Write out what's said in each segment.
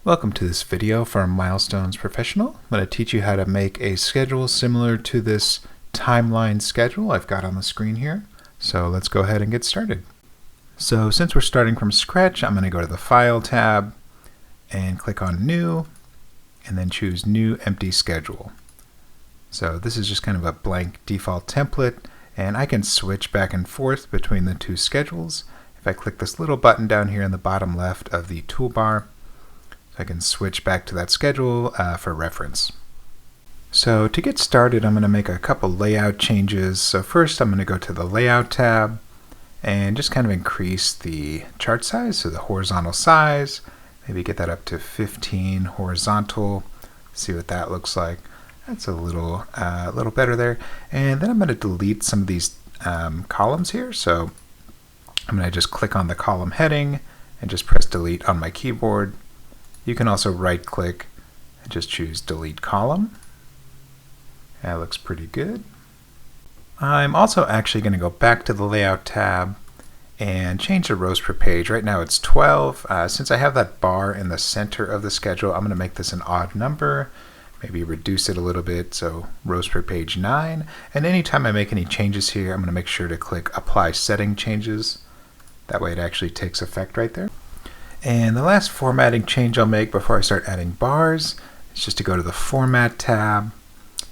Welcome to this video from Milestones Professional. I'm going to teach you how to make a schedule similar to this timeline schedule I've got on the screen here. So let's go ahead and get started. So since we're starting from scratch, I'm going to go to the File tab and click on New, and then choose New Empty Schedule. So this is just kind of a blank default template, and I can switch back and forth between the two schedules. If I click this little button down here in the bottom left of the toolbar, I can switch back to that schedule for reference. So to get started, I'm going to make a couple layout changes. So first I'm going to go to the Layout tab and just kind of increase the chart size, so the horizontal size. Maybe get that up to 15 horizontal. See what that looks like. That's a little better there. And then I'm going to delete some of these columns here. So I'm going to just click on the column heading and just press delete on my keyboard. You can also right click and just choose delete column. That looks pretty good. I'm also actually going to go back to the Layout tab and change the rows per page. Right now it's 12. Since I have that bar in the center of the schedule, I'm going to make this an odd number. Maybe reduce it a little bit, so rows per page 9. And anytime I make any changes here, I'm going to make sure to click Apply Setting Changes. That way it actually takes effect right there. And the last formatting change I'll make before I start adding bars is just to go to the Format tab,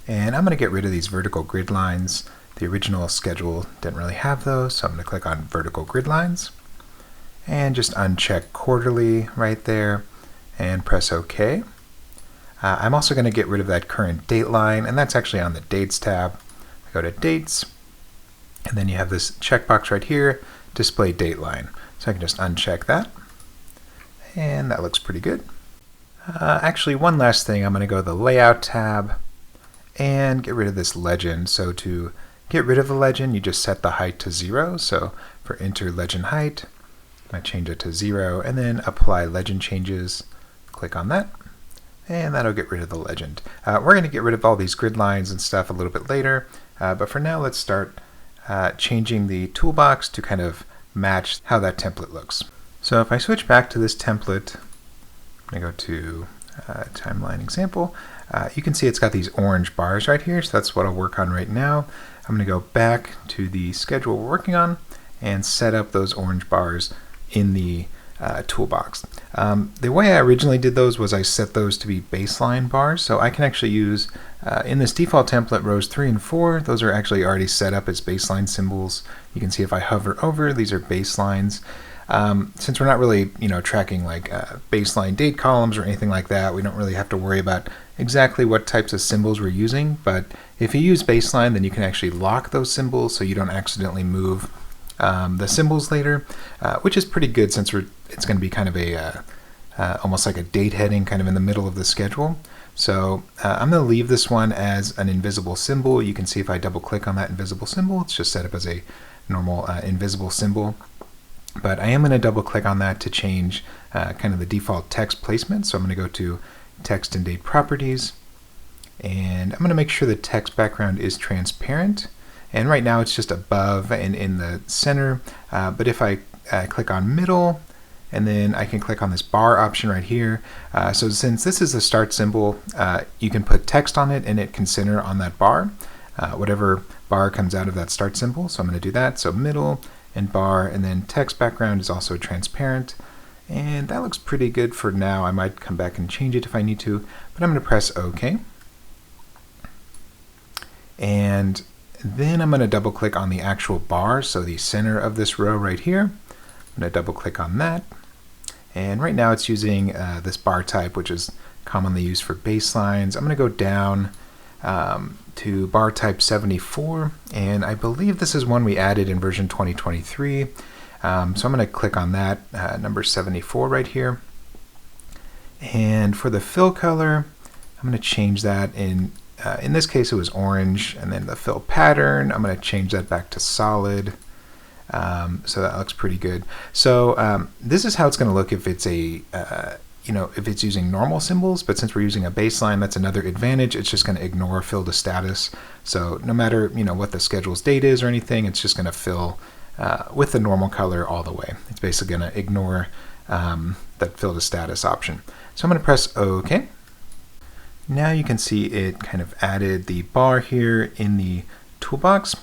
and I'm going to get rid of these vertical grid lines. The original schedule didn't really have those, so I'm going to click on vertical grid lines and just uncheck quarterly right there and press OK. I'm also going to get rid of that current date line, and that's actually on the Dates tab. I go to Dates, and then you have this checkbox right here, Display Date Line. So I can just uncheck that. And that looks pretty good. Actually, one last thing, I'm going to go to the Layout tab and get rid of this legend. So to get rid of the legend, you just set the height to 0. So for enter legend height, I change it to 0, and then apply legend changes. Click on that, and that'll get rid of the legend. We're going to get rid of all these grid lines and stuff a little bit later, but for now, let's start changing the toolbox to kind of match how that template looks. So if I switch back to this template, I'm going to go to timeline example. You can see it's got these orange bars right here, so that's what I'll work on right now. I'm going to go back to the schedule we're working on and set up those orange bars in the toolbox. The way I originally did those was I set those to be baseline bars, so I can actually use, in this default template, rows 3 and 4, those are actually already set up as baseline symbols. You can see if I hover over, these are baselines. Since we're not really, tracking like baseline date columns or anything like that, we don't really have to worry about exactly what types of symbols we're using. But if you use baseline, then you can actually lock those symbols so you don't accidentally move the symbols later, which is pretty good since it's going to be kind of a almost like a date heading kind of in the middle of the schedule. So I'm going to leave this one as an invisible symbol. You can see if I double click on that invisible symbol, it's just set up as a normal invisible symbol. But I am going to double click on that to change kind of the default text placement. So I'm going to go to Text and Date Properties, and I'm going to make sure the text background is transparent. And right now it's just above and in the center. But if I click on Middle, and then I can click on this bar option right here. So since this is a start symbol, you can put text on it and it can center on that bar, whatever bar comes out of that start symbol. So I'm going to do that. So Middle and bar, and then text background is also transparent, and that looks pretty good for now. I might come back and change it if I need to, but I'm going to press OK. And then I'm going to double click on the actual bar, so the center of this row right here. I'm going to double click on that, and right now it's using this bar type, which is commonly used for baselines. I'm going to go down to bar type 74, and I believe this is one we added in version 2023. So I'm going to click on that, number 74 right here. And for the fill color, I'm going to change that in this case it was orange, and then the fill pattern, I'm going to change that back to solid. So that looks pretty good. So this is how it's going to look if it's a if it's using normal symbols, but since we're using a baseline, that's another advantage. It's just going to ignore fill to status. So no matter what the schedule's date is or anything, it's just going to fill with the normal color all the way. It's basically going to ignore that field a status option. So I'm going to press OK. Now you can see it kind of added the bar here in the toolbox.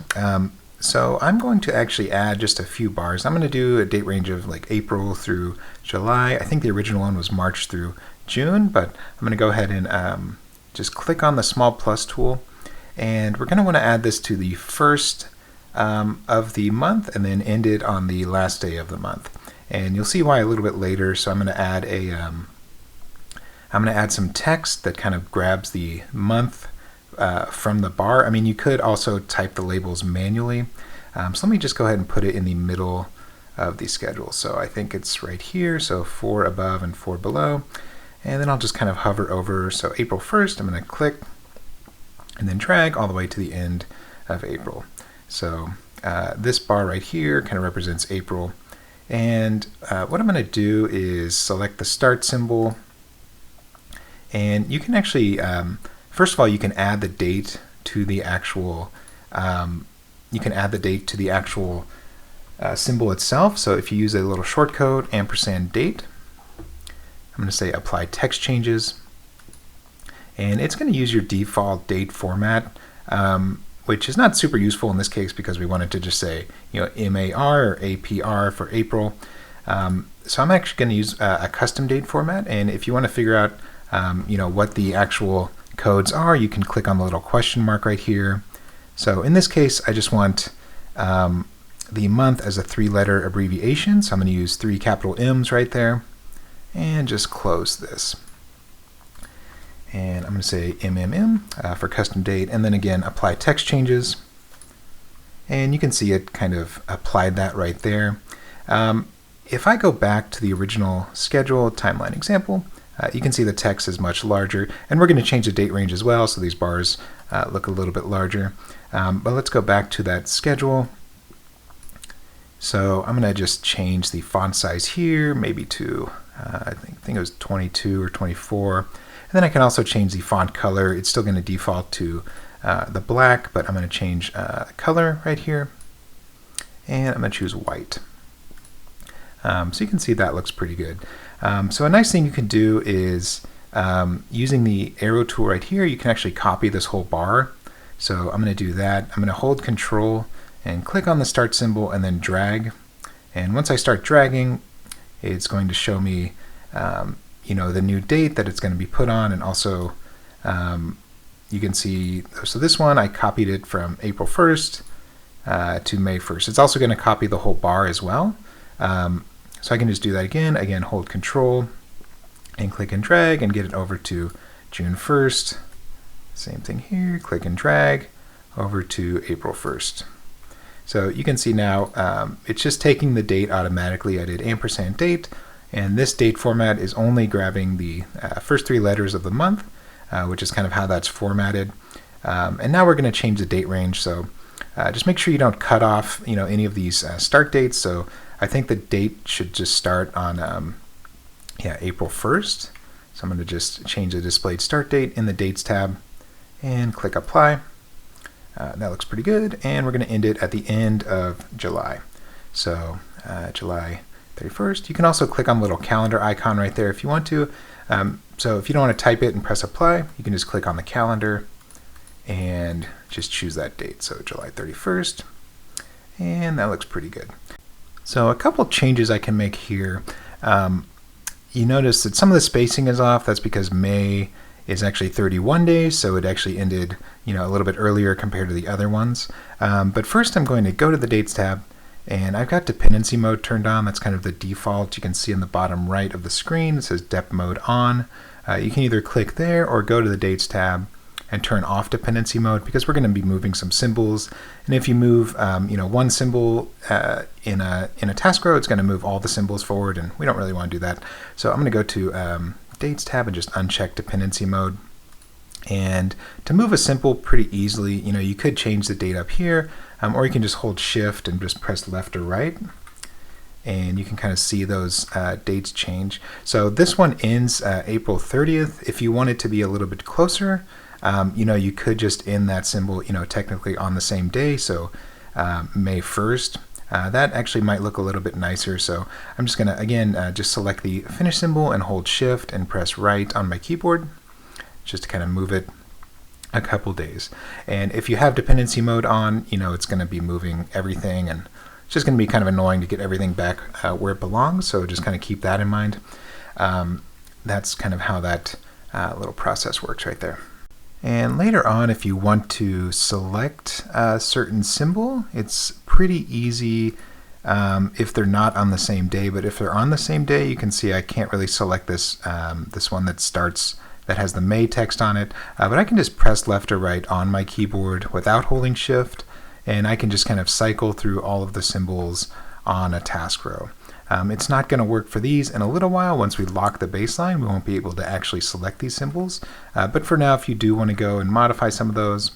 So I'm going to actually add just a few bars. I'm going to do a date range of like April through July. I think the original one was March through June, but I'm going to go ahead and just click on the small plus tool. And we're going to want to add this to the first of the month and then end it on the last day of the month. And you'll see why a little bit later. So I'm going to add some text that kind of grabs the month from the bar. I mean, you could also type the labels manually. So let me just go ahead and put it in the middle of the schedule. So I think it's right here. So 4 above and 4 below. And then I'll just kind of hover over. So April 1st, I'm going to click and then drag all the way to the end of April. So this bar right here kind of represents April. And what I'm going to do is select the start symbol. And you can actually, first of all, you can add the date to the actual, symbol itself. So if you use a little shortcode, &date, I'm going to say apply text changes. And it's going to use your default date format, which is not super useful in this case because we wanted to just say, MAR or APR for April. So I'm actually going to use a custom date format. And if you want to figure out, what the actual codes are, you can click on the little question mark right here. So in this case, I just want the month as a 3-letter abbreviation. So I'm going to use 3 capital M's right there and just close this. And I'm going to say MMM for custom date, and then again, apply text changes. And you can see it kind of applied that right there. If I go back to the original schedule timeline example, you can see the text is much larger, and we're going to change the date range as well, so these bars look a little bit larger. But let's go back to that schedule. So I'm going to just change the font size here, maybe to, I think it was 22 or 24. And then I can also change the font color. It's still going to default to the black, but I'm going to change color right here. And I'm going to choose white. So you can see that looks pretty good. So a nice thing you can do is using the arrow tool right here, you can actually copy this whole bar. So I'm going to do that. I'm going to hold Control and click on the start symbol and then drag. And once I start dragging, it's going to show me the new date that it's going to be put on, and also you can see, so this one I copied it from April 1st to May 1st. It's also going to copy the whole bar as well. So I can just do that again, hold Control and click and drag and get it over to June 1st. Same thing here, click and drag over to April 1st. So you can see now it's just taking the date automatically. I did &date, and this date format is only grabbing the first 3 letters of the month, which is kind of how that's formatted. And now we're going to change the date range. So just make sure you don't cut off any of these start dates. So I think the date should just start on April 1st. So I'm going to just change the displayed start date in the Dates tab and click Apply. That looks pretty good, and we're going to end it at the end of July. So July 31st. You can also click on the little calendar icon right there if you want to. So if you don't want to type it and press Apply, you can just click on the calendar and just choose that date. So July 31st, and that looks pretty good. So a couple changes I can make here. You notice that some of the spacing is off. That's because May is actually 31 days, so it actually ended a little bit earlier compared to the other ones. But first I'm going to go to the Dates tab, and I've got dependency mode turned on. That's kind of the default. You can see in the bottom right of the screen it says Dep mode on. You can either click there or go to the Dates tab and turn off dependency mode, because we're going to be moving some symbols. And if you move one symbol in a task row, it's going to move all the symbols forward, and we don't really want to do that. So I'm going to go to Dates tab and just uncheck dependency mode. And to move a symbol pretty easily, you could change the date up here, or you can just hold Shift and just press left or right, and you can kind of see those dates change. So this one ends April 30th. If you want it to be a little bit closer, you could just end that symbol, technically on the same day, so May 1st. That actually might look a little bit nicer, so I'm just going to, again, just select the finish symbol and hold Shift and press right on my keyboard, just to kind of move it a couple days. And if you have dependency mode on, it's going to be moving everything, and it's just going to be kind of annoying to get everything back where it belongs, so just kind of keep that in mind. That's kind of how that little process works right there. And later on, if you want to select a certain symbol, it's pretty easy if they're not on the same day. But if they're on the same day, you can see I can't really select this this one that has the May text on it. But I can just press left or right on my keyboard without holding Shift, and I can just kind of cycle through all of the symbols on a task row. It's not going to work for these in a little while. Once we lock the baseline, we won't be able to actually select these symbols. But for now, if you do want to go and modify some of those,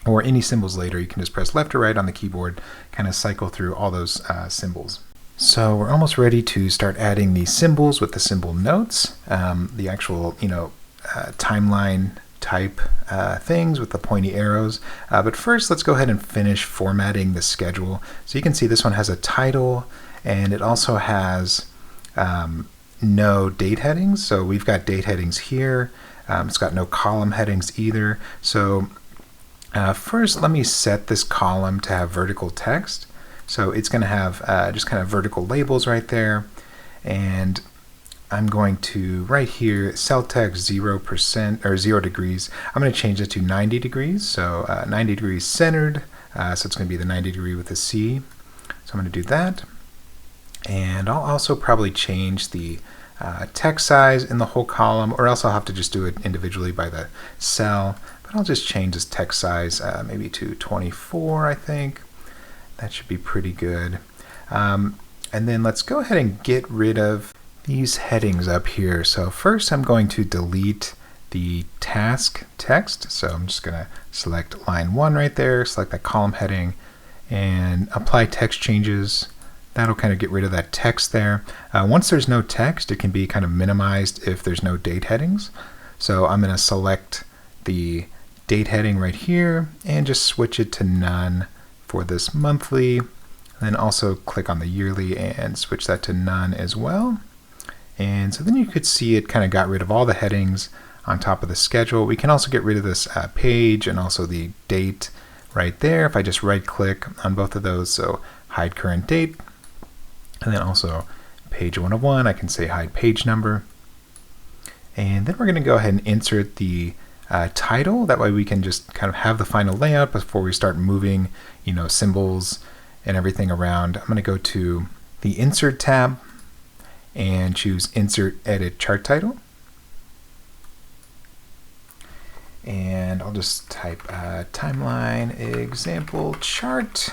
or any symbols later, you can just press left or right on the keyboard, kind of cycle through all those symbols. So we're almost ready to start adding the symbols with the symbol notes, the actual, timeline type things with the pointy arrows. But first, let's go ahead and finish formatting the schedule. So you can see this one has a title, and it also has no date headings. So we've got date headings here. It's got no column headings either. So first, let me set this column to have vertical text. So it's going to have just kind of vertical labels right there. And I'm going to, right here, cell text 0% or 0 degrees. I'm going to change it to 90 degrees. So 90 degrees centered. So it's going to be the 90 degree with a C. So I'm going to do that. And I'll also probably change the text size in the whole column, or else I'll have to just do it individually by the cell. But I'll just change this text size maybe to 24, I think. That should be pretty good. And then let's go ahead and get rid of these headings up here. So first I'm going to delete the task text. So I'm just going to select line 1 right there, select that column heading, and apply text changes. That'll kind of get rid of that text there. Once there's no text, it can be kind of minimized if there's no date headings. So I'm going to select the date heading right here and just switch it to none for this monthly. And then also click on the yearly and switch that to none as well. And so then you could see it kind of got rid of all the headings on top of the schedule. We can also get rid of this page and also the date right there if I just right click on both of those. So hide current date. And then also page 1 of 1, I can say hide page number. And then we're going to go ahead and insert the title. That way we can just kind of have the final layout before we start moving, symbols and everything around. I'm going to go to the Insert tab and choose Insert Edit Chart Title. And I'll just type timeline example chart.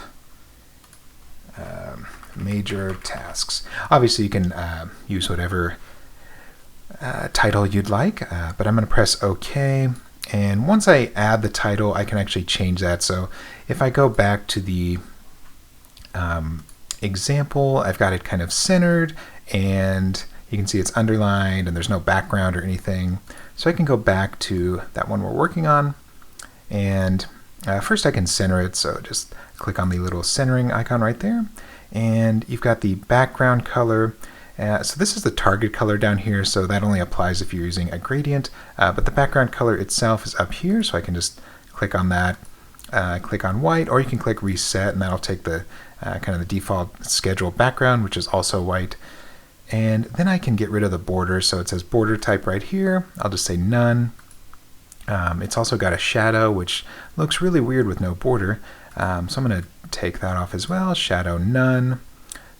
Major tasks. Obviously you can use whatever title you'd like, but I'm going to press OK. And once I add the title, I can actually change that. So if I go back to the example, I've got it kind of centered, and you can see it's underlined and there's no background or anything. So I can go back to that one we're working on, and first I can center it. So just click on the little centering icon right there. And you've got the background color. So this is the target color down here, so that only applies if you're using a gradient. But the background color itself is up here, so I can just click on that, click on white, or you can click reset, and that'll take the kind of the default schedule background, which is also white. And then I can get rid of the border, so it says border type right here. I'll just say none. It's also got a shadow, which looks really weird with no border. So I'm going to take that off as well. Shadow none.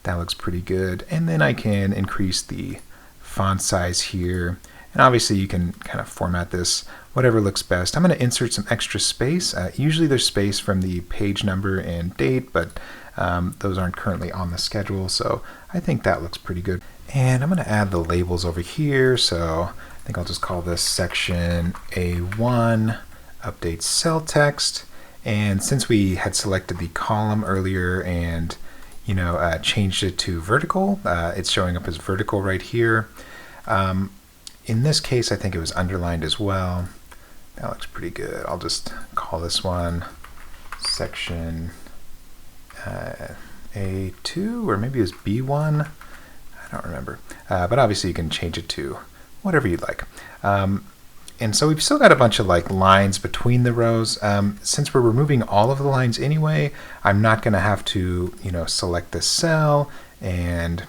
That looks pretty good. And then I can increase the font size here. And obviously you can kind of format this whatever looks best. I'm going to insert some extra space. Usually there's space from the page number and date, but those aren't currently on the schedule. So I think that looks pretty good. And I'm going to add the labels over here. So I think I'll just call this section A1 update cell text. And since we had selected the column earlier and changed it to vertical, it's showing up as vertical right here. In this case, I think it was underlined as well. That looks pretty good. I'll just call this one section A2, or maybe it was B1. I don't remember. But obviously you can change it to whatever you'd like. And so we've still got a bunch of like lines between the rows. Since we're removing all of the lines anyway, I'm not going to have to, select this cell and,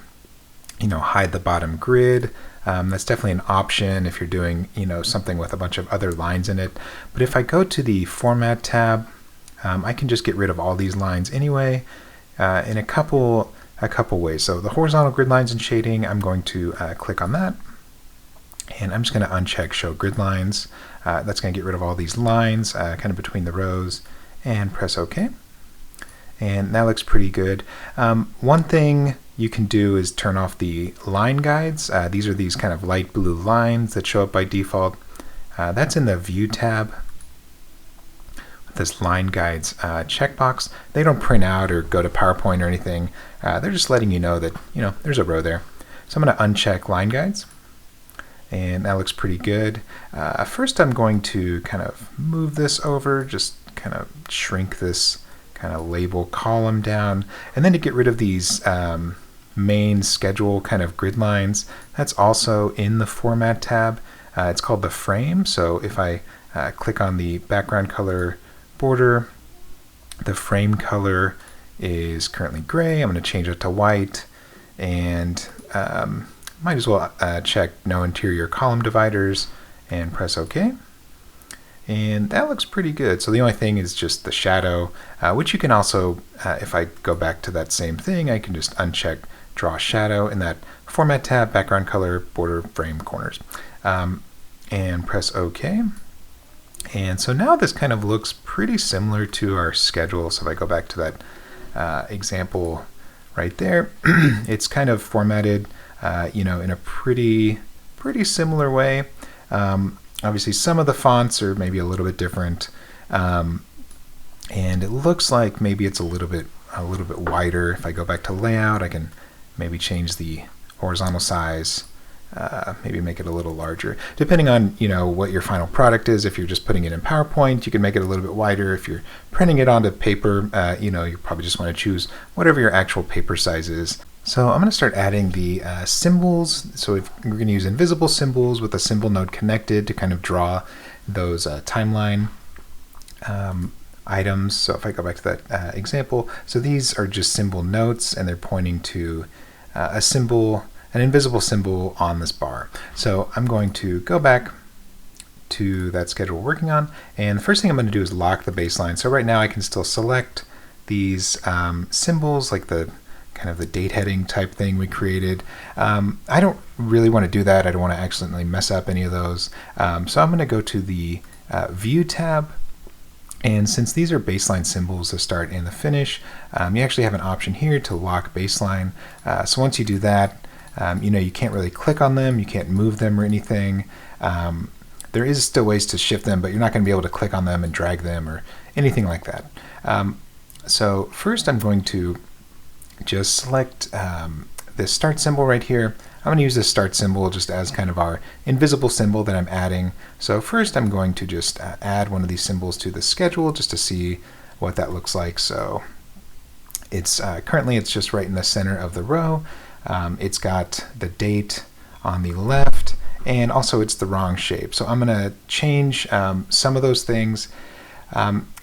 hide the bottom grid. That's definitely an option if you're doing, something with a bunch of other lines in it. But if I go to the Format tab, I can just get rid of all these lines anyway in a couple ways. So the horizontal grid lines and shading, I'm going to click on that. And I'm just going to uncheck Show Grid Lines. That's going to get rid of all these lines kind of between the rows, and press OK. And that looks pretty good. One thing you can do is turn off the line guides. These are these kind of light blue lines that show up by default. That's in the View tab. This line guides checkbox. They don't print out or go to PowerPoint or anything. They're just letting you know that there's a row there. So I'm going to uncheck line guides. And that looks pretty good. First I'm going to kind of move this over, just kind of shrink this kind of label column down. And then to get rid of these main schedule kind of grid lines, that's also in the Format tab. It's called the frame. So if I click on the background color border, the frame color is currently gray. I'm going to change it to white, and might as well check no interior column dividers and press OK. And that looks pretty good. So the only thing is just the shadow, which you can also, if I go back to that same thing, I can just uncheck Draw Shadow in that Format tab, background color, border, frame, corners, and press OK. And so now this kind of looks pretty similar to our schedule. So if I go back to that example right there, it's kind of formatted in a pretty similar way. Obviously some of the fonts are maybe a little bit different, and it looks like maybe it's a little bit wider. If I go back to layout, I can maybe change the horizontal size, maybe make it a little larger, depending on what your final product is. If you're just putting it in PowerPoint, you can make it a little bit wider. If you're printing it onto paper, you probably just want to choose whatever your actual paper size is. So I'm going to start adding the symbols. So we're going to use invisible symbols with a symbol node connected to kind of draw those timeline items. So if I go back to that example, so these are just symbol notes, and they're pointing to a symbol, an invisible symbol on this bar. So I'm going to go back to that schedule we're working on, and the first thing I'm going to do is lock the baseline. So right now I can still select these symbols, like the kind of the date heading type thing we created. I don't really want to do that. I don't want to accidentally mess up any of those. So I'm going to go to the View tab, and since these are baseline symbols, the start and the finish, you actually have an option here to lock baseline. So once you do that, you can't really click on them, you can't move them or anything. There is still ways to shift them, but you're not going to be able to click on them and drag them or anything like that. So first I'm going to just select this start symbol right here. I'm going to use this start symbol just as kind of our invisible symbol that I'm adding. So first I'm going to just add one of these symbols to the schedule just to see what that looks like. So it's currently it's just right in the center of the row. It's got the date on the left, and also it's the wrong shape. So I'm going to change some of those things.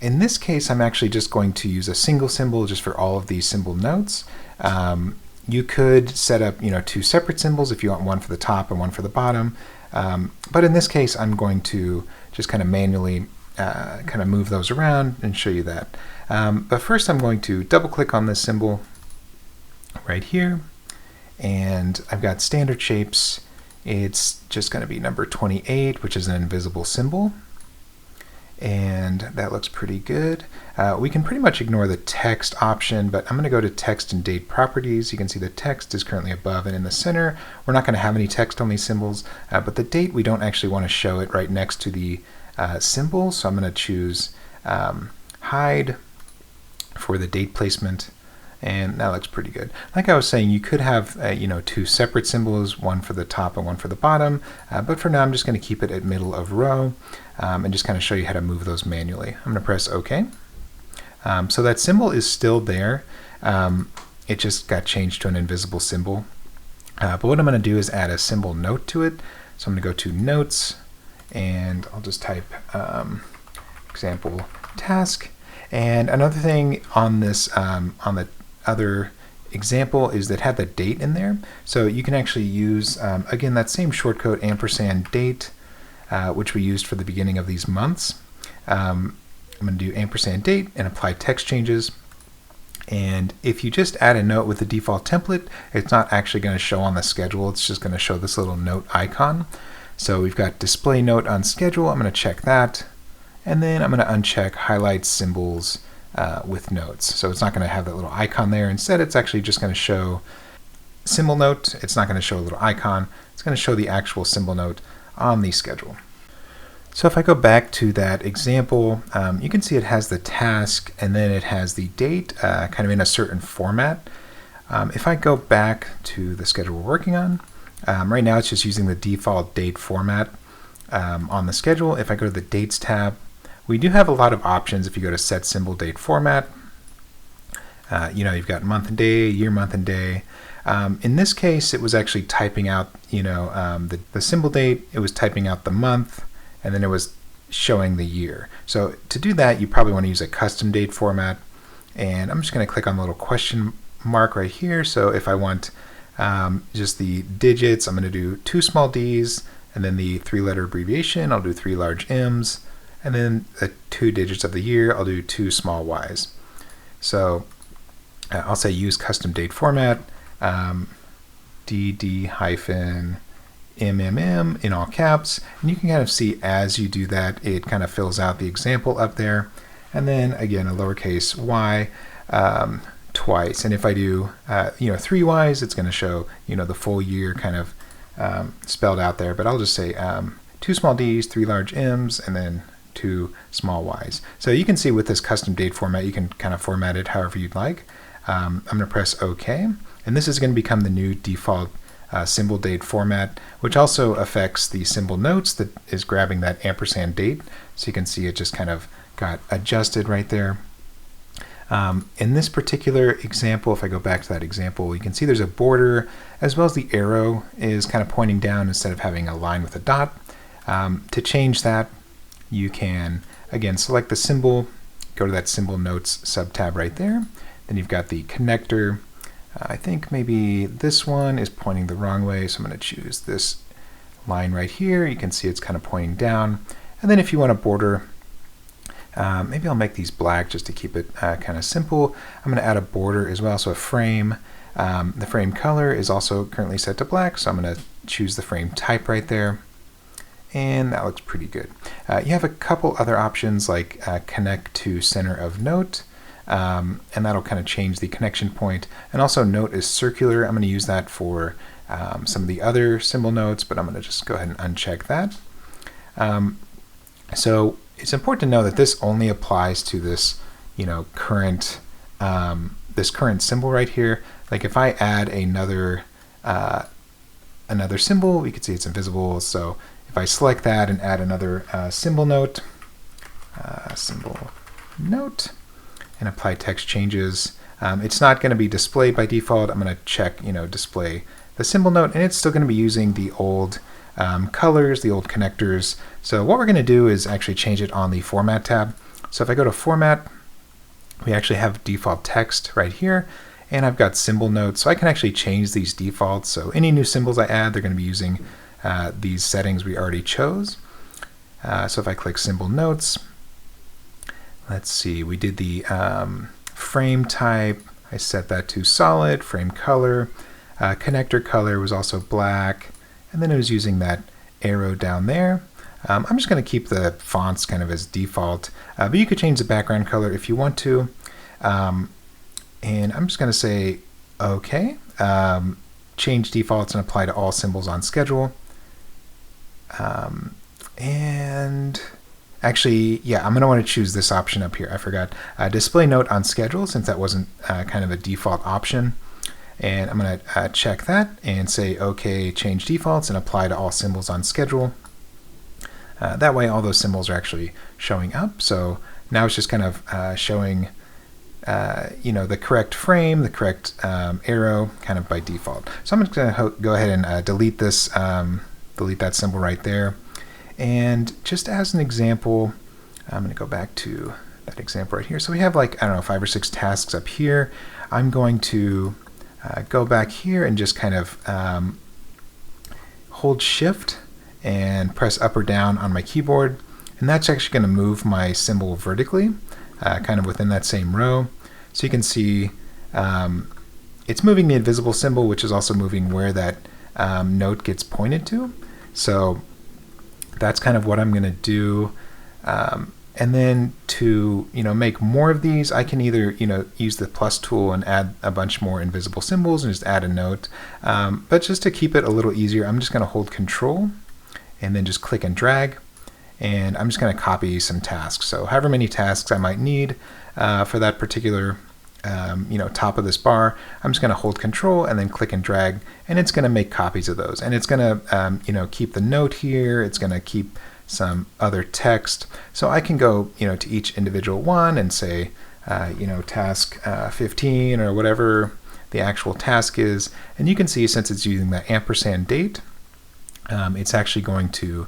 In this case, I'm actually just going to use a single symbol just for all of these symbol notes. You could set up, two separate symbols if you want one for the top and one for the bottom. But in this case, I'm going to just kind of manually kind of move those around and show you that. But first, I'm going to double click on this symbol right here, and I've got standard shapes. It's just going to be number 28, which is an invisible symbol. And that looks pretty good. We can pretty much ignore the text option, but I'm going to go to text and date properties. You can see the text is currently above and in the center. We're not going to have any text on these symbols, but the date, we don't actually want to show it right next to the symbol. So I'm going to choose hide for the date placement, and that looks pretty good. Like I was saying, you could have two separate symbols, one for the top and one for the bottom, but for now I'm just going to keep it at middle of row and just kind of show you how to move those manually. I'm going to press OK. So that symbol is still there. it just got changed to an invisible symbol. But what I'm going to do is add a symbol note to it. So I'm going to go to Notes, and I'll just type example task. And another thing on this, on the other example, is that had the date in there. So you can actually use, again, that same shortcode &date, which we used for the beginning of these months. I'm going to do &date and apply text changes. And if you just add a note with the default template, it's not actually going to show on the schedule. It's just going to show this little note icon. So we've got display note on schedule. I'm going to check that. And then I'm going to uncheck highlight symbols with notes. So it's not going to have that little icon there. Instead, it's actually just going to show symbol note. It's not going to show a little icon. It's going to show the actual symbol note on the schedule. So if I go back to that example, you can see it has the task and then it has the date kind of in a certain format. If I go back to the schedule we're working on, right now it's just using the default date format on the schedule. If I go to the Dates tab, we do have a lot of options. If you go to Set Symbol Date Format, you've got month and day, year, month and day. In this case, it was actually typing out, the symbol date. It was typing out the month, and then it was showing the year. So to do that, you probably want to use a custom date format. And I'm just going to click on the little question mark right here. So if I want just the digits, I'm going to do 2 small d's, and then the 3-letter abbreviation, I'll do 3 large m's, and then the 2 digits of the year, I'll do 2 small y's. So I'll say use custom date format, DD-MMM in all caps, and you can kind of see as you do that, it kind of fills out the example up there. And then again, a lowercase y twice. And if I do 3 y's, it's going to show the full year kind of spelled out there. But I'll just say 2 small d's, 3 large m's, and then 2 small y's. So you can see with this custom date format, you can kind of format it however you'd like. I'm going to press OK, and this is going to become the new default symbol date format, which also affects the symbol notes that is grabbing that &date. So you can see it just kind of got adjusted right there. In this particular example, if I go back to that example, you can see there's a border as well as the arrow is kind of pointing down instead of having a line with a dot. To change that, you can again select the symbol, go to that symbol notes subtab right there. Then you've got the connector. I think maybe this one is pointing the wrong way, so I'm going to choose this line right here. You can see it's kind of pointing down. And then if you want a border, maybe I'll make these black just to keep it kind of simple. I'm going to add a border as well, so a frame. The frame color is also currently set to black, so I'm going to choose the frame type right there. And that looks pretty good. You have a couple other options like connect to center of note. And that'll kind of change the connection point. And also note is circular. I'm going to use that for some of the other symbol notes, but I'm going to just go ahead and uncheck that. So it's important to know that this only applies to this, current this current symbol right here. Like if I add another symbol, we can see it's invisible. So if I select that and add another symbol note, and apply text changes, it's not going to be displayed by default. I'm going to check, display the symbol note, and it's still going to be using the old colors, the old connectors. So what we're going to do is actually change it on the Format tab. So if I go to Format, we actually have default text right here, and I've got symbol notes. So I can actually change these defaults. So any new symbols I add, they're going to be using these settings we already chose. So if I click Symbol Notes, let's see, we did the frame type. I set that to solid. Frame color. Connector color was also black. And then it was using that arrow down there. I'm just going to keep the fonts kind of as default, but you could change the background color if you want to. And I'm just going to say OK. Change defaults and apply to all symbols on schedule. And actually, yeah, I'm going to want to choose this option up here. I forgot. Display note on schedule, since that wasn't kind of a default option. And I'm going to check that and say OK, change defaults and apply to all symbols on schedule. That way all those symbols are actually showing up. So now it's just kind of showing the correct frame, the correct arrow, kind of by default. So I'm just going to go ahead and delete this, delete that symbol right there. And just as an example, I'm going to go back to that example right here. So we have like, I don't know, 5 or 6 tasks up here. I'm going to go back here and just kind of hold Shift and press up or down on my keyboard. And that's actually going to move my symbol vertically, kind of within that same row. So you can see it's moving the invisible symbol, which is also moving where that note gets pointed to. So that's kind of what I'm going to do. And then to make more of these, I can either use the plus tool and add a bunch more invisible symbols and just add a note. But just to keep it a little easier, I'm just going to hold Control and then just click and drag. And I'm just going to copy some tasks. So however many tasks I might need for that particular top of this bar, I'm just going to hold Control and then click and drag, and it's going to make copies of those. And it's going to keep the note here. It's going to keep some other text. So I can go to each individual one and say task 15 or whatever the actual task is. And you can see, since it's using the ampersand date, it's actually going to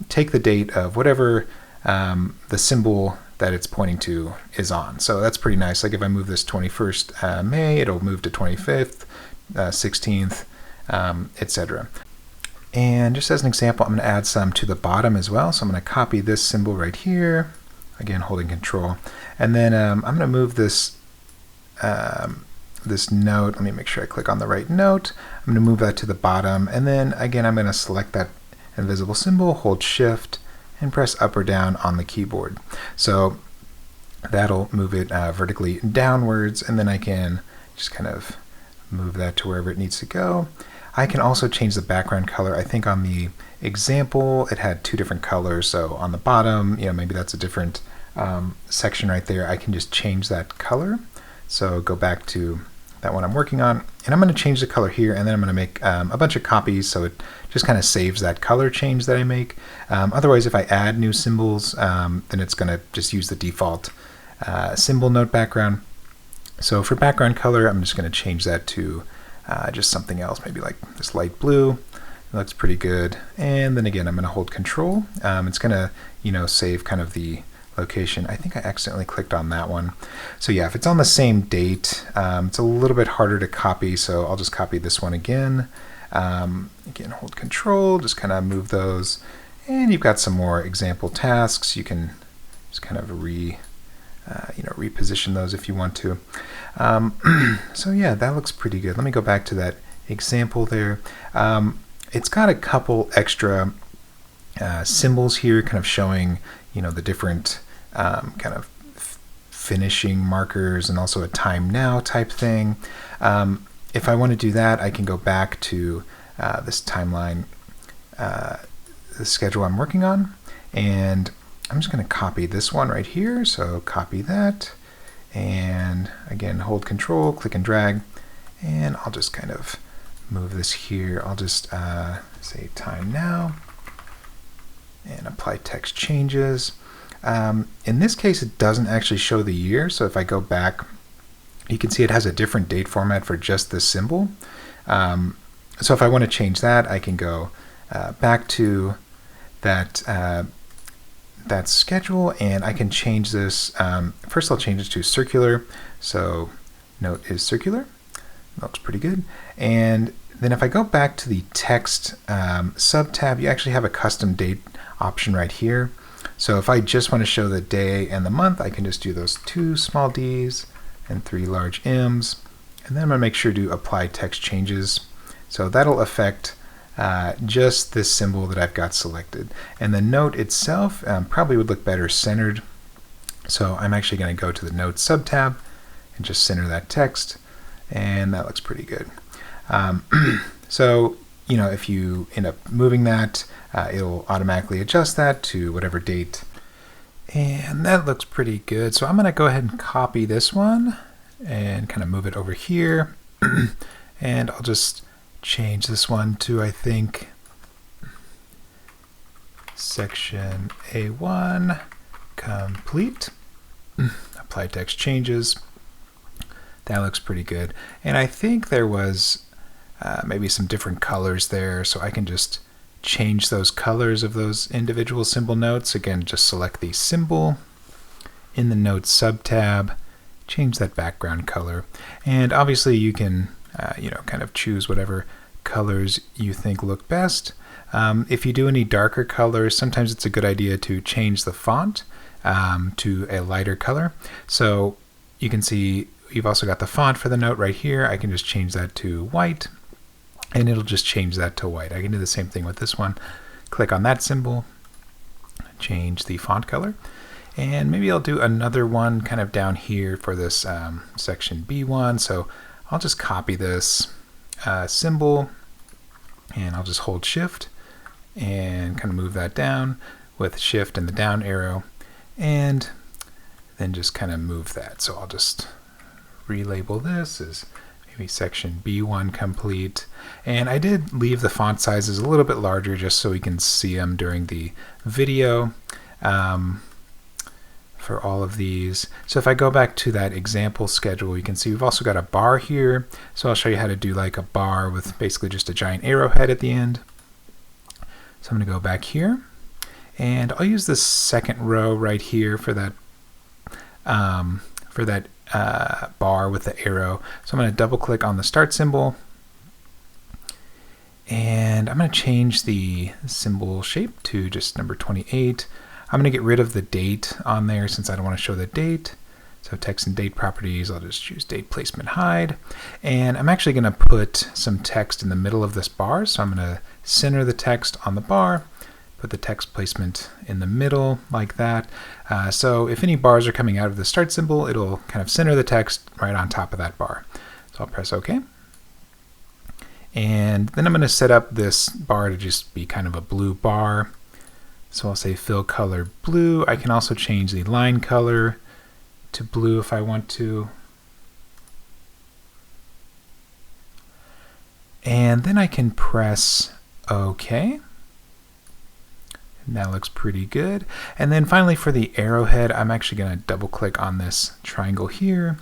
take the date of whatever the symbol that it's pointing to is on. So that's pretty nice. Like if I move this 21st May, it'll move to 25th, 16th, etc. And just as an example, I'm going to add some to the bottom as well. So I'm going to copy this symbol right here, again holding Control, and then I'm going to move this this note. Let me make sure I click on the right note. I'm going to move that to the bottom, and then again I'm going to select that invisible symbol, hold Shift, and press up or down on the keyboard. So that'll move it vertically downwards, and then I can just kind of move that to wherever it needs to go. I can also change the background color. I think on the example it had 2 different colors, so on the bottom, maybe that's a different section right there. I can just change that color. So go back to that one I'm working on, and I'm going to change the color here, and then I'm going to make a bunch of copies so it just kind of saves that color change that I make. Otherwise, if I add new symbols, then it's going to just use the default symbol note background. So for background color, I'm just going to change that to just something else, maybe like this light blue. It looks pretty good. And then again, I'm going to hold Control. It's going to save kind of the location. I think I accidentally clicked on that one. So yeah, if it's on the same date, it's a little bit harder to copy, so I'll just copy this one again. Again, hold Control, just kind of move those, and you've got some more example tasks. You can just kind of reposition those if you want to. So yeah, that looks pretty good. Let me go back to that example there. It's got a couple extra symbols here, kind of showing the different kind of finishing markers, and also a time now type thing. If I want to do that, I can go back to this timeline, the schedule I'm working on, and I'm just going to copy this one right here. So copy that, and again hold Control, click and drag, and I'll just kind of move this here. I'll just say time now and apply text changes. In this case, it doesn't actually show the year, so if I go back, you can see it has a different date format for just this symbol. So if I want to change that, I can go back to that that schedule, and I can change this. First I'll change it to circular, so note is circular. Looks pretty good. And then if I go back to the text sub-tab, you actually have a custom date option right here. So if I just want to show the day and the month, I can just do those 2 small d's and 3 large m's, and then I'm going to make sure to apply text changes. So that'll affect just this symbol that I've got selected. And the note itself probably would look better centered. So I'm actually going to go to the note sub-tab and just center that text, and that looks pretty good. So if you end up moving that, it'll automatically adjust that to whatever date. And that looks pretty good. So I'm going to go ahead and copy this one and kind of move it over here. And I'll just change this one to, I think, section A1 complete. apply text changes. That looks pretty good. And I think there was maybe some different colors there, so I can just change those colors of those individual symbol notes. Again, just select the symbol in the Notes subtab, change that background color, and obviously you can kind of choose whatever colors you think look best. If you do any darker colors, sometimes it's a good idea to change the font to a lighter color. So you can see you've also got the font for the note right here. I can just change that to white, and it'll just change that to white. I can do the same thing with this one. Click on that symbol, change the font color, and maybe I'll do another one kind of down here for this section B1. So I'll just copy this symbol, and I'll just hold Shift and kind of move that down with Shift and the down arrow, and then just kind of move that. So I'll just relabel this as maybe section B1 complete. And I did leave the font sizes a little bit larger just so we can see them during the video for all of these. So if I go back to that example schedule, you can see we've also got a bar here. So I'll show you how to do like a bar with basically just a giant arrowhead at the end. So I'm going to go back here, and I'll use this second row right here for that bar with the arrow. So I'm going to double click on the start symbol, and I'm going to change the symbol shape to just number 28. I'm going to get rid of the date on there since I don't want to show the date. So text and date properties, I'll just choose date placement hide. And I'm actually going to put some text in the middle of this bar. So I'm going to center the text on the bar, put the text placement in the middle like that. So if any bars are coming out of the start symbol, it'll kind of center the text right on top of that bar. So I'll press OK. And then I'm going to set up this bar to just be kind of a blue bar. So I'll say fill color blue. I can also change the line color to blue if I want to. And then I can press OK. And that looks pretty good. And then finally for the arrowhead, I'm actually going to double click on this triangle here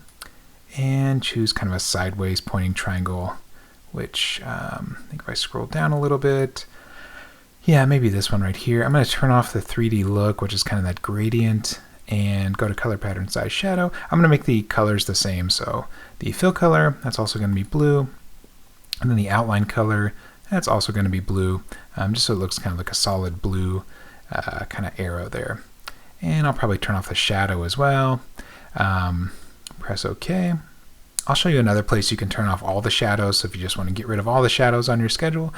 and choose kind of a sideways pointing triangle, which I think if I scroll down a little bit, yeah, maybe this one right here. I'm going to turn off the 3D look, which is kind of that gradient, and go to color pattern size shadow. I'm going to make the colors the same. So the fill color, that's also going to be blue. And then the outline color, that's also going to be blue, just so it looks kind of like a solid blue kind of arrow there. And I'll probably turn off the shadow as well. Press OK. I'll show you another place you can turn off all the shadows. So if you just want to get rid of all the shadows on your schedule,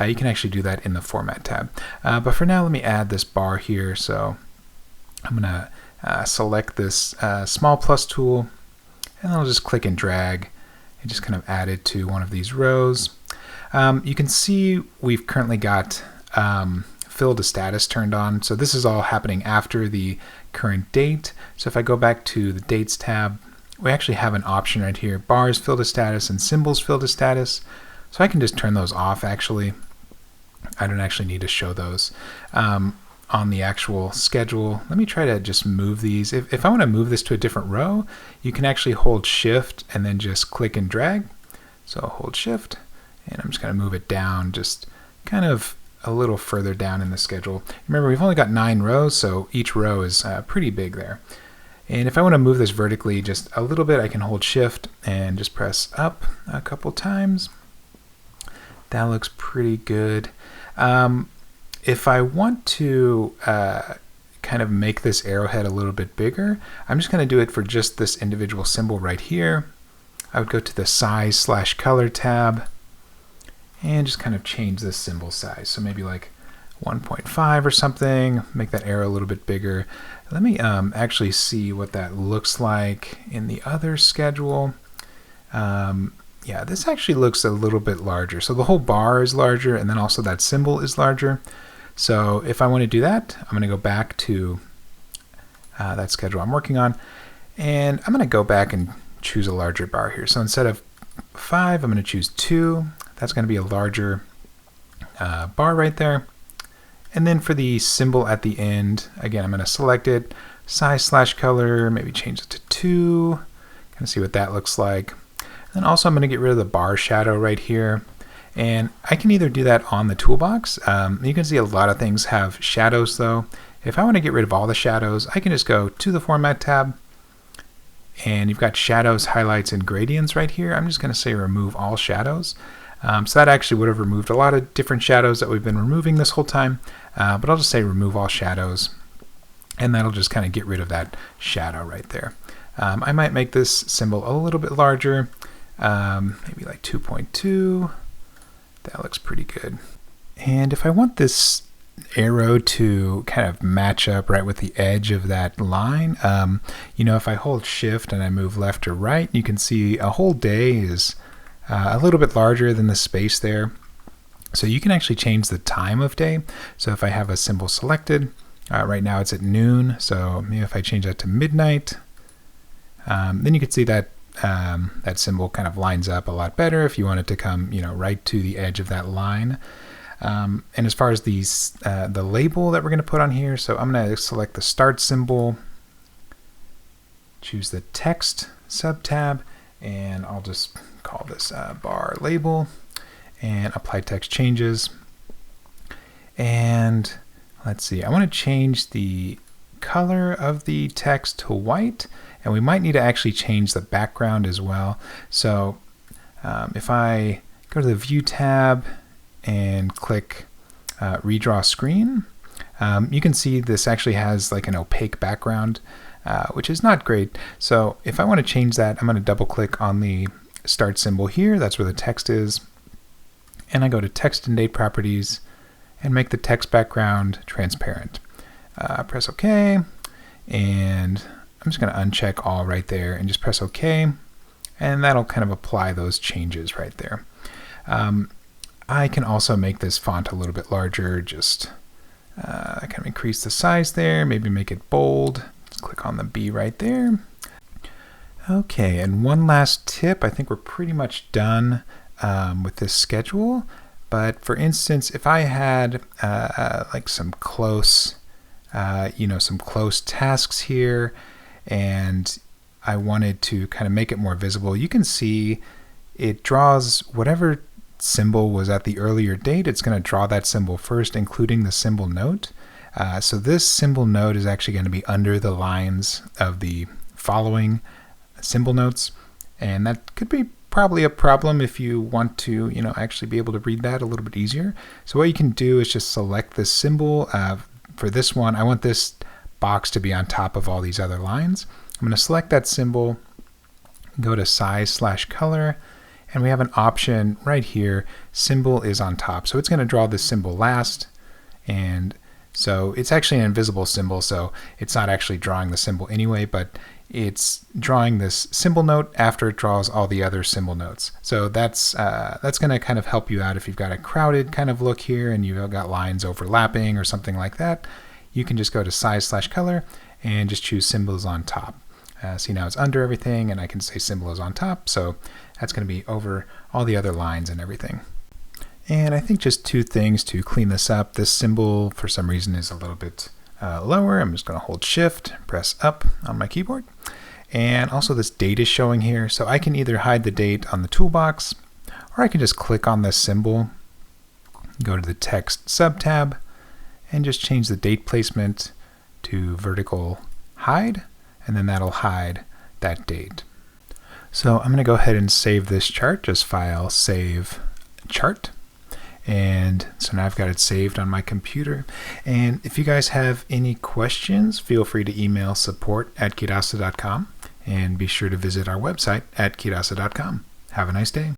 you can actually do that in the Format tab. But for now, let me add this bar here. So I'm going to select this small plus tool, and I'll just click and drag and just kind of add it to one of these rows. You can see we've currently got fill to status turned on. So this is all happening after the current date. So if I go back to the Dates tab, we actually have an option right here, bars fill to status and symbols fill to status. So I can just turn those off actually. I don't actually need to show those on the actual schedule. Let me try to just move these. If I want to move this to a different row, you can actually hold Shift and then just click and drag. So I'll hold Shift, and I'm just going to move it down just kind of a little further down in the schedule. Remember, we've only got 9 rows, so each row is pretty big there. And if I want to move this vertically just a little bit, I can hold Shift and just press up a couple times. That looks pretty good. If I want to kind of make this arrowhead a little bit bigger, I'm just going to do it for just this individual symbol right here. I would go to the Size/Color tab and just kind of change this symbol size. So maybe like 1.5 or something, make that arrow a little bit bigger. Let me actually see what that looks like in the other schedule. Yeah, this actually looks a little bit larger. So the whole bar is larger, and then also that symbol is larger. So if I want to do that, I'm going to go back to that schedule I'm working on, and I'm going to go back and choose a larger bar here. So instead of 5, I'm going to choose 2. That's going to be a larger bar right there. And then for the symbol at the end, again, I'm going to select it, size/color, maybe change it to 2, kind of see what that looks like. And also I'm going to get rid of the bar shadow right here. And I can either do that on the toolbox. You can see a lot of things have shadows though. If I want to get rid of all the shadows, I can just go to the Format tab, and you've got shadows, highlights, and gradients right here. I'm just going to say remove all shadows. So that actually would have removed a lot of different shadows that we've been removing this whole time, but I'll just say remove all shadows, and that'll just kind of get rid of that shadow right there. I might make this symbol a little bit larger, maybe like 2.2. That looks pretty good. And if I want this arrow to kind of match up right with the edge of that line, if I hold shift and I move left or right, you can see a whole day is a little bit larger than the space there. So you can actually change the time of day. So if I have a symbol selected, right now it's at noon, so maybe if I change that to midnight, then you can see that that symbol kind of lines up a lot better if you want it to come right to the edge of that line. And as far as these the label that we're going to put on here, so I'm going to select the start symbol, choose the text subtab, and I'll just call this bar label, and apply text changes. And let's see, I want to change the color of the text to white, and we might need to actually change the background as well. So if I go to the View tab and click Redraw Screen, you can see this actually has like an opaque background, which is not great. So if I want to change that, I'm going to double click on the start symbol here. That's where the text is. And I go to Text and Date Properties and make the text background transparent. Press OK, and I'm just going to uncheck all right there and just press OK, and that'll kind of apply those changes right there. I can also make this font a little bit larger, just kind of increase the size there, maybe make it bold. Just click on the B right there. Okay, and one last tip. I think we're pretty much done with this schedule, but for instance, if I had like some close tasks here, and I wanted to kind of make it more visible, you can see it draws whatever symbol was at the earlier date. It's going to draw that symbol first, including the symbol note. So this symbol note is actually going to be under the lines of the following symbol notes, and that could be probably a problem if you want to actually be able to read that a little bit easier. So what you can do is just select this symbol. For this one, I want this box to be on top of all these other lines. I'm going to select that symbol, go to size/color, and we have an option right here, symbol is on top. So it's going to draw this symbol last, and so it's actually an invisible symbol, so it's not actually drawing the symbol anyway, but it's drawing this symbol note after it draws all the other symbol notes. So that's going to kind of help you out if you've got a crowded kind of look here and you've got lines overlapping or something like that. You can just go to size/color and just choose symbols on top. See, now it's under everything, and I can say symbol is on top, so that's going to be over all the other lines and everything. And I think just two things to clean this up. This symbol, for some reason, is a little bit lower. I'm just going to hold shift, press up on my keyboard. And also this date is showing here, so I can either hide the date on the toolbox, or I can just click on this symbol, go to the text subtab, and just change the date placement to vertical hide, and then that'll hide that date. So I'm going to go ahead and save this chart, just file, save chart. And so now I've got it saved on my computer. And if you guys have any questions, feel free to email support@kirasa.com, and be sure to visit our website at kirasa.com. Have a nice day.